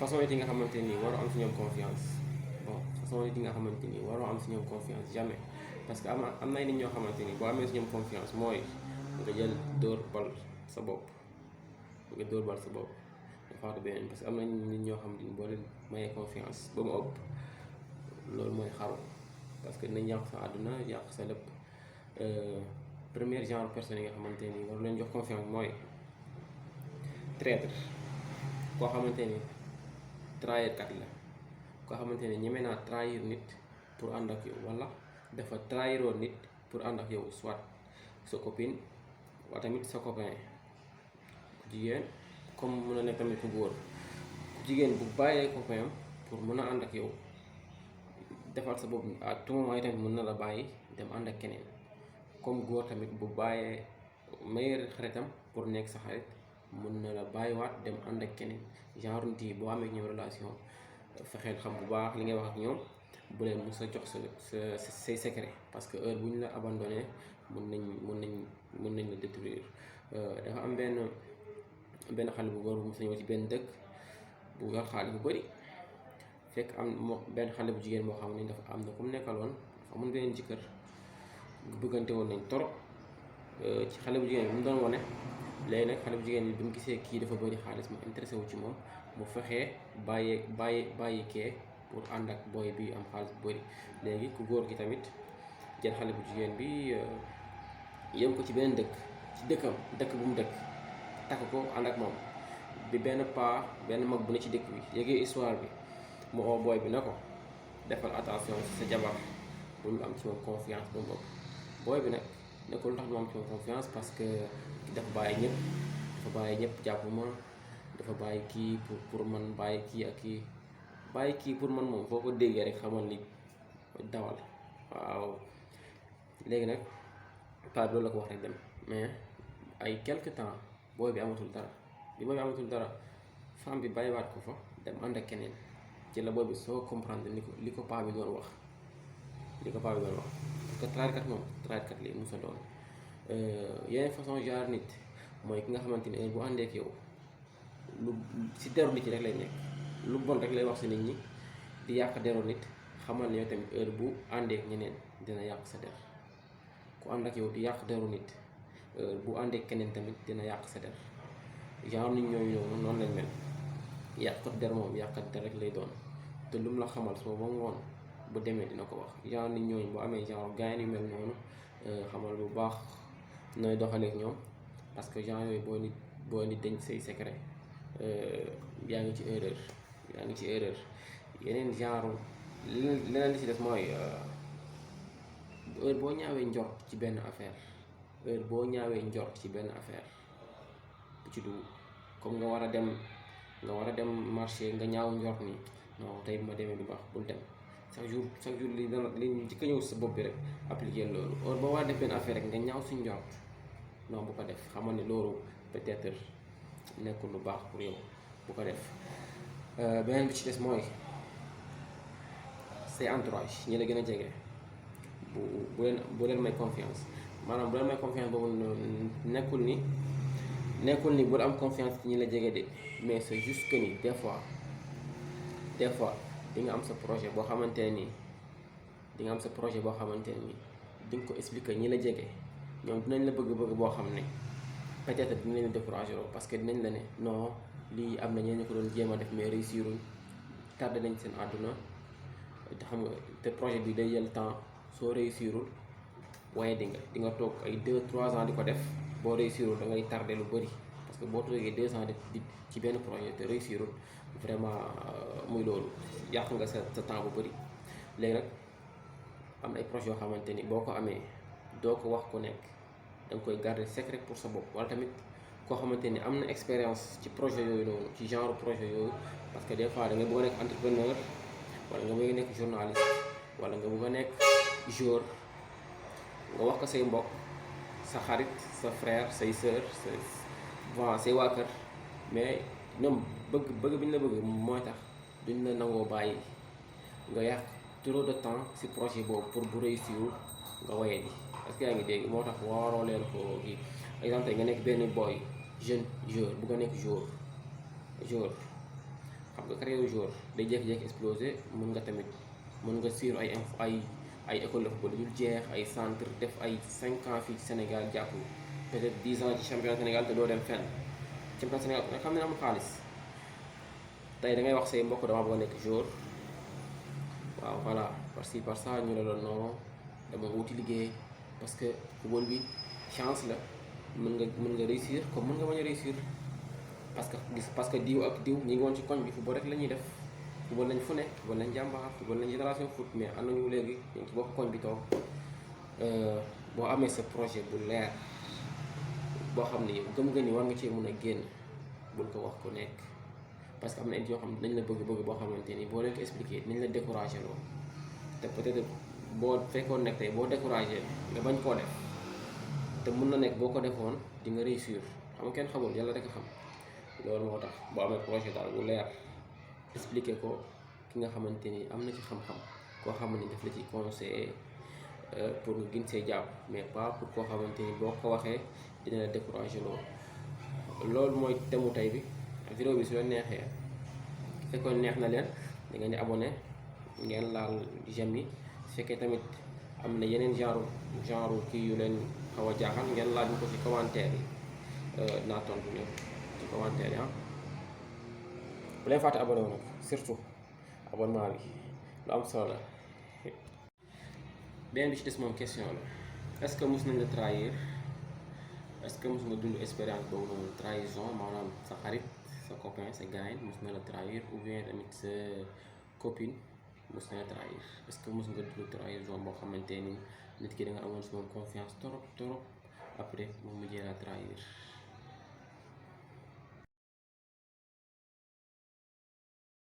façon nit yi nga xamante ni waroo am si ñoom confiance bon façon nit yi nga xamante ni waroo am si ñoom confiance jamais parce que am na ay nit ñoo xamante ni boo amee si ñoom confiance mooy nga jël dóor bal sa bopp nga dóor bal sa bopp nga faatu beneen parce que am na nit ñoo xamante ni boo leen mayee confiance ba mu ëpp loolu mooy xaru parce que dinañ yàq sa àdduna yàq sa lépp. Première genre personne yi nga xamante ni war leen jox confiance mooy traître koo xamante ni trahir kat la koo xamante ni ñeme naa trahir nit pour ànd ak yow wala dafa trahiroo nit pour ànd ak yow soit sa copine wala tamit sa copain ku jigéen comme mun a nekk tamit ku góor ku jigéen bu bàyyee copain pour mun a ànd ak yow defar sa bopp à tout moment yi tamit mun na la bàyyi dem ànd ak keneen comme góor tamit bu bàyyee meilleur xaritam pour nekk sa xarit mun na la bàyyiwaat dem ànd ak keneen genre nit yi boo amee ñoom relation fexeel xam bu baax li ngay wax ak ñoom bu leen mus a jox say secret parce que heure bu ñu la abandonné mun nañ la détruire. Dafa am benn xale bu góor bu mos a ñëw ci benn dëkk bu yor xaalis bu bëri fekk am benn xale bu jigéen boo xam ne dafa am na ku mu nekkaloon dafa amoon beneen jëkkër bëggante woon nañ torop ci xale bu jigéen bi mu doon wane. léegi nag xale bu jigéen bi mu gisee kii dafa bëri xaalis mu intéressé wu ci moom mu fexee bàyyi kee pour ànd ak booy bi am xaalis bu bëri. léegi ku góor gi tamit jël xale bu jigéen bi yóbbu ko ci beneen dëkk ci dëkk bu mu dëkk takk ko ànd ak moom bi benn mag bu ne ci dëkk bi yégee histoire bi mu oo booy bi na ko defal attention ci sa jabar bu ñu am ci moom confiance ba mu ëpp. booy bi nag nekkul lu tax du am ci moom confiance parce que dafa bàyyi ñëpp jàpp ma dafa bàyyi kii pour man bàyyi kii pour man moom foo ko déggee rek xamal ni dawal waaw. léegi nag paa bi loolu la ko wax rek dem mais ay quelque temps booy bi amatul dara femme bi bàyyiwaat ko fa dem ànd ak keneen ci la booy bi soo comprendre li ko paa bi doon wax parce que traite li musa doon. yeneen façon genre nit mooy ki nga xamante ni bu àndee ak yow lu si deru nit yi rek lay nekk lu bon rek lay wax si nit ñi di yàq deru nit xamal ne yow tamit heure bu àndee ak ñeneen dina yàq sa der. ku ànd ak yow di yàq deru nit bu àndee ak keneen tamit dina yàq sa der. genre nit ñooñu noonu lañ mel yàqkat der moom yàqkat der rek lay doon te lu mu la xamal soo ba ngoon bu demee dina ko wax. genre nit ñooñu bu amee genre gaañ yu mel noonu xamal bu baax nooy doxaleek ñoom parce que genre yooyu boo nit denc say secret yaa ngi ci erreur. yeneen genre leneen li ci des mooy heure boo ñaawee njort ci benn affaire bu ci dugg comme nga war a dem marché nga ñaaw njort ni non tey bu ma demee du baax bul dem. chaque jour li njëkk a ñëw sa bopp bi rek appliquer loolu heure boo war a def benn affaire rek nga ñaaw suñ njort non bu ko def xamal ne loolu peut-être nekkul lu baax pour yow bu ko def. beneen bi ci des mooy say entourage ñi la gën a jege bu leen may confiance maanaam bu leen may confiance boobu nekkul ni bu am confiance ci ñi la jege de mais c'est juste que ni des fois di nga am sa projet boo xamante ne nii di nga ko expliquer ñi la jege ñoom dinañ la bëgg boo xam ne peut-être dinañ la décourager parce que dinañ la ne non lii am na ñeneen ko doon jéem a def mais réussiruñ tardé nañ seen àdduna te xam nga te projet bi day jël temps soo réussirul waaye di nga toog ay 2-3 ans di ko def boo réussirul da ngay tardé lu bëri parce que boo toogee 2 ans di ci benn projet te réussirul vraiment muy loolu yàq nga sa temps bu bëri. léegi nag am na ay projets yoo xamante ni boo ko amee doo ko wax ku nekk da nga koy garder secret pour sa bopp wala tamit koo xamante ni am na expérience ci projet yooyu noonu ci genre projet yooyu parce que des fois da nga bëgg a nekk entrepreneur wala nga bëgg a nekk journaliste wala nga bëgg a nekk joueur nga wax ko say mbokk sa xarit sa frère say sœur say waa kër mais ñoom bëgg bi ñu la bëgg mooy tax duñ la nangoo bàyyi nga yàq trop de temps ci projet boobu pour bu réussir nga woyee ji parce que yaa ngi dégg moo tax waroo leen ko kii exemple nga nekk benn boy jeune joueur bu nga nekk joueur xam nga carrière joueur day jékki-jékki explosé mën nga tamit mën nga suivre ay école de football yu jeex ay centre def ay 5 ans fii ci Sénégal jàpp peut-être 10 ans ci championnat Sénégal te doo dem fenn championnat Sénégal nga xam ne am xaalis tey da ngay wax say mbokk dama bëgg a nekk joueur waaw voilà par ci par ça ñu la doon non dama wuti liggéey parce que football bi chance la mën nga réussir comme mën nga bañ a réussir parce que diw ak diw ñi ngi woon ci koñ bi football rek la ñuy def football nañ fu ne football nañ jàmbaar football nañ génération foot mais am nañu léegi ñu ngi ci bopp koñ bi toog boo amee sa projet bu leer boo xam ne gëm nga ni war nga cee mën a génn bul ko wax ku nekk parce que am na nit yoo xam ne dañ la bëgg boo xamante ni boo leen ko expliqué nañ la découragé loo te peut-être boo fekkoon nekk tey boo découragé nga bañ koo def te mun na nekk boo ko defoon di nga réussir xam nga kenn xamul yàlla rek a xam loolu moo tax boo amee projet daal bu leer expliqué ko ki nga xamante ni am na ci xam-xam koo xam ne daf la ci conseiller pour nga gën see jàpp mais pas pour koo xamante ni boo ko waxee dina la découragé loolu mooy temu tey bi vidéo bi su leen neexee fekkoon neex na leen da ngeen di abonné ngeen laal j'aime yi su fekkee tamit am na yeneen genre kii yu leen xaw a jaaxal ngeen laaj ñu ko ci commentaire yi naa tontu ñëpp ci commentaire yi bu leen fàtte abonné wu nag surtout abonnement bi lu am solo la. beneen bi ci des moom question la est-ce que mos nañ la trahir est-ce que mos nga dund expérience boobu noonu trahison maanaam sa xarit sa copain sa gaañ mos na la trahir ou bien tamit sa copine mos na la trahir est-ce que mos nga dund trahison boo xamante ni nit ki da nga amoon si moom confiance trop après moom mujjee la trahir.